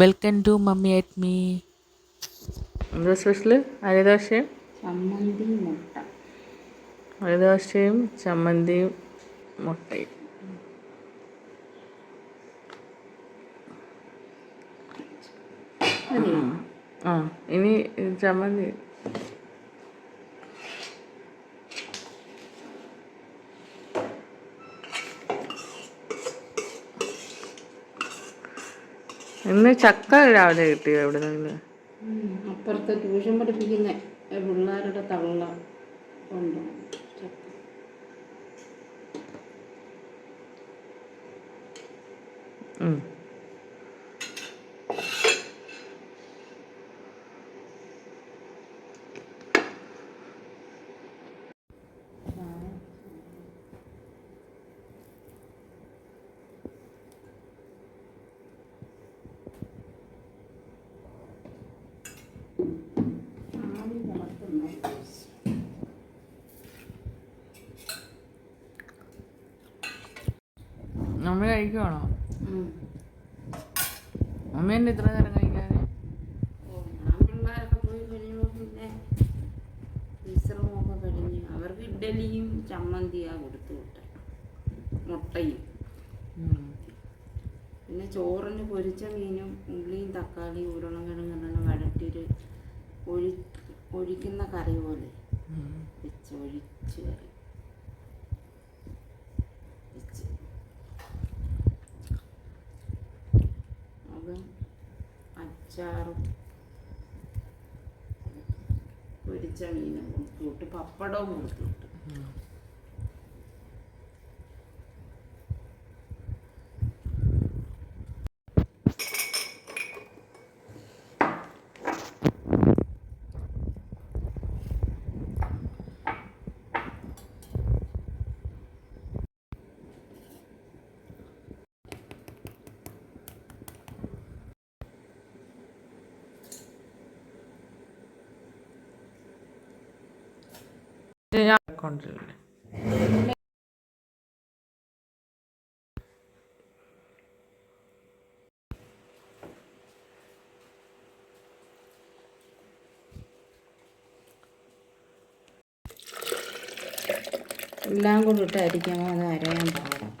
Welcome to mummy at me. എന്താ special? അരിദോശയും ചമ്മന്തി മുട്ട. അരിദോശയും ചമ്മന്തിയും മുട്ടയും. ഇനി ചമ്മന്തി. ഇന്ന് ചക്ക രാവിലെ കിട്ടിയോ എവിടെ നിന്ന്? അപ്പുറത്ത് ട്യൂഷൻ പഠിപ്പിക്കുന്ന പിള്ളേരുടെ തള്ള ഉണ്ട്. അമ്മ കഴിക്കുവാണോ? അമ്മ എന്നെ ഇത്ര നേരം കഴിക്കാതെ? പിള്ളേരൊക്കെ പോയി കഴിയുമ്പോൾ പിന്നെ വിശ്രമമൊക്കെ കഴിഞ്ഞ് അവർക്ക് ഇഡ്ഡലിയും ചമ്മന്തിയാണ് കൊടുത്തു വിട്ട, മുട്ടയും. പിന്നെ ചോറിന് പൊരിച്ച മീനും ഉള്ളിയും തക്കാളിയും ഉരുളക്കിഴങ്ങ് വഴറ്റിയിട്ട് ഒഴിക്കുന്ന കറി പോലെ വെച്ച് ഒഴിച്ച് കറി വെച്ച് അതും അച്ചാറും പൊരിച്ച മീനും കൊടുത്തു വിട്ട്, പപ്പടവും കൊടുത്തു വിട്ട്. കൊണ്ടില്ലേ എല്ലാം കൂടി ഇട്ടായിരിക്കുമ്പോൾ അത് അരയാൻ പാടാം.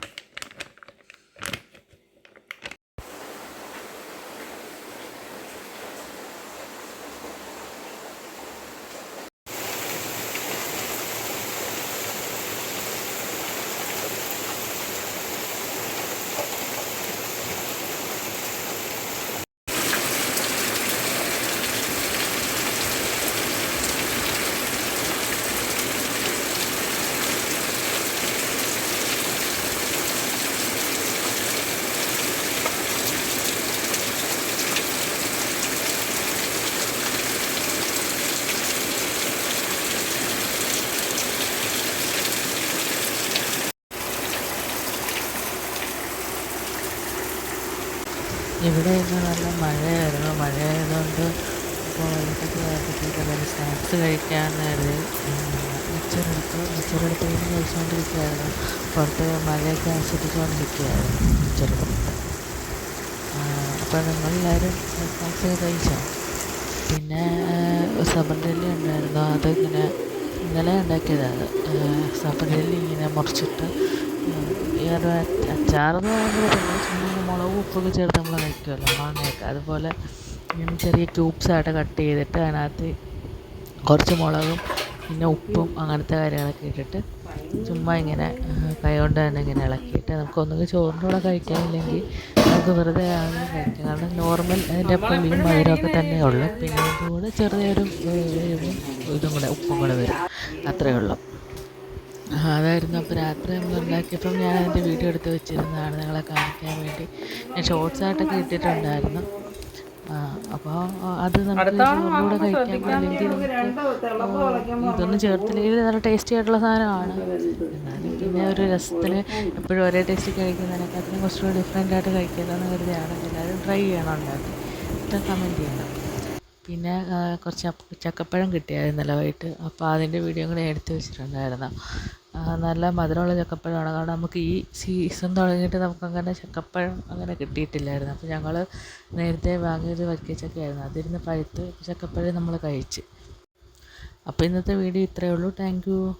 ഇവിടെ ഇന്ന് നല്ല മഴയായിരുന്നു. മഴയായതുകൊണ്ട് ഇപ്പോൾ വൈകിട്ടൊക്കെ ആയപ്പോഴത്തേക്ക് എല്ലാവരും സ്നാക്സ് കഴിക്കാമെന്ന് കരുതി മിച്ചറെടുത്ത് ഇങ്ങനെ കഴിച്ചുകൊണ്ടിരിക്കുകയായിരുന്നു. പുറത്ത് മഴയൊക്കെ ആസ്വദിച്ചുകൊണ്ടിരിക്കുകയായിരുന്നു മിച്ചറെടുത്ത്. അപ്പോൾ നിങ്ങളെല്ലാവരും സ്നാക്സൊക്കെ കഴിച്ചോ? പിന്നെ സബർഡല്ലി ഉണ്ടായിരുന്നു, അതിങ്ങനെ ഇന്നലെ ഉണ്ടാക്കിയതാണ്. സബർഡല്ലി ഇങ്ങനെ മുറിച്ചിട്ട് ഈ ഒരു അച്ചാറെന്ന് പറയുമ്പോൾ പിന്നെ ചുമ്മാ മുളകും ഉപ്പൊക്കെ ചേർത്ത് നമ്മൾ കഴിക്കുമല്ലോ മാങ്ങയൊക്കെ, അതുപോലെ ഇങ്ങനെ ചെറിയ ക്യൂബ്സായിട്ട് കട്ട് ചെയ്തിട്ട് അതിനകത്ത് കുറച്ച് മുളകും പിന്നെ ഉപ്പും അങ്ങനത്തെ കാര്യങ്ങളൊക്കെ ഇട്ടിട്ട് ചുമ്മാ ഇങ്ങനെ കൈ കൊണ്ട് തന്നെ ഇങ്ങനെ ഇളക്കിയിട്ട് നമുക്കൊന്നുകിൽ ചോറിൻ്റെ കൂടെ കഴിക്കാനില്ലെങ്കിൽ നമുക്ക് വെറുതെ ആണെങ്കിലും കഴിക്കാം. കാരണം നോർമൽ അതിൻ്റെ പുളിയും മധുരമൊക്കെ തന്നെ ഉള്ളു. പിന്നെ അതിൻ്റെ കൂടെ ചെറിയൊരു ഇതും കൂടെ ഉപ്പും കൂടെ വരും, അത്രയേ ഉള്ളൂ. അതായിരുന്നു. അപ്പോൾ രാത്രി നമ്മൾ ഉണ്ടാക്കിയപ്പം ഞാൻ അതിൻ്റെ വീഡിയോ എടുത്ത് വെച്ചിരുന്നതാണ് നിങ്ങളെ കാണിക്കാൻ വേണ്ടി. ഞാൻ ഷോർട്സായിട്ടൊക്കെ ഇട്ടിട്ടുണ്ടായിരുന്നു. അപ്പോൾ അത് നമുക്ക് ചോറിൻ്റെ കൂടെ കഴിക്കാൻ, അല്ലെങ്കിൽ നമുക്ക് ഇതൊന്നും ചേർത്തില്ലെങ്കിൽ നല്ല ടേസ്റ്റി ആയിട്ടുള്ള സാധനമാണ്. എന്നാലും പിന്നെ ഒരു രസത്തിന് എപ്പോഴും ഒരേ ടേസ്റ്റ് കഴിക്കുന്നതിനേക്കാളും കുറച്ചുകൂടി ഡിഫറെൻ്റ് ആയിട്ട് കഴിക്കാമെന്ന് കരുതിയാണ്. എല്ലാവരും ട്രൈ ചെയ്യണം, ഉണ്ടാക്കി എന്നിട്ട് കമൻറ്റ് ചെയ്യണം. പിന്നെ കുറച്ച് ചക്കപ്പഴം കിട്ടിയായിരുന്നല്ലോ വൈകിട്ട്, അപ്പോൾ അതിൻ്റെ വീഡിയോ കൂടെ എടുത്ത് വെച്ചിട്ടുണ്ടായിരുന്നു. നല്ല മധുരമുള്ള ചക്കപ്പഴമാണ്. കാരണം നമുക്ക് ഈ സീസൺ തുടങ്ങിയിട്ട് നമുക്കങ്ങനെ ചക്കപ്പഴം അങ്ങനെ കിട്ടിയിട്ടില്ലായിരുന്നു. അപ്പോൾ ഞങ്ങൾ നേരത്തെ വാങ്ങിയത് വരിക്കച്ചക്കയായിരുന്നു. അതിരുന്ന് പഴുത്ത് ചക്കപ്പഴം നമ്മൾ കഴിച്ച്. അപ്പോൾ ഇന്നത്തെ വീഡിയോ ഇത്രയേ ഉള്ളൂ. Thank you.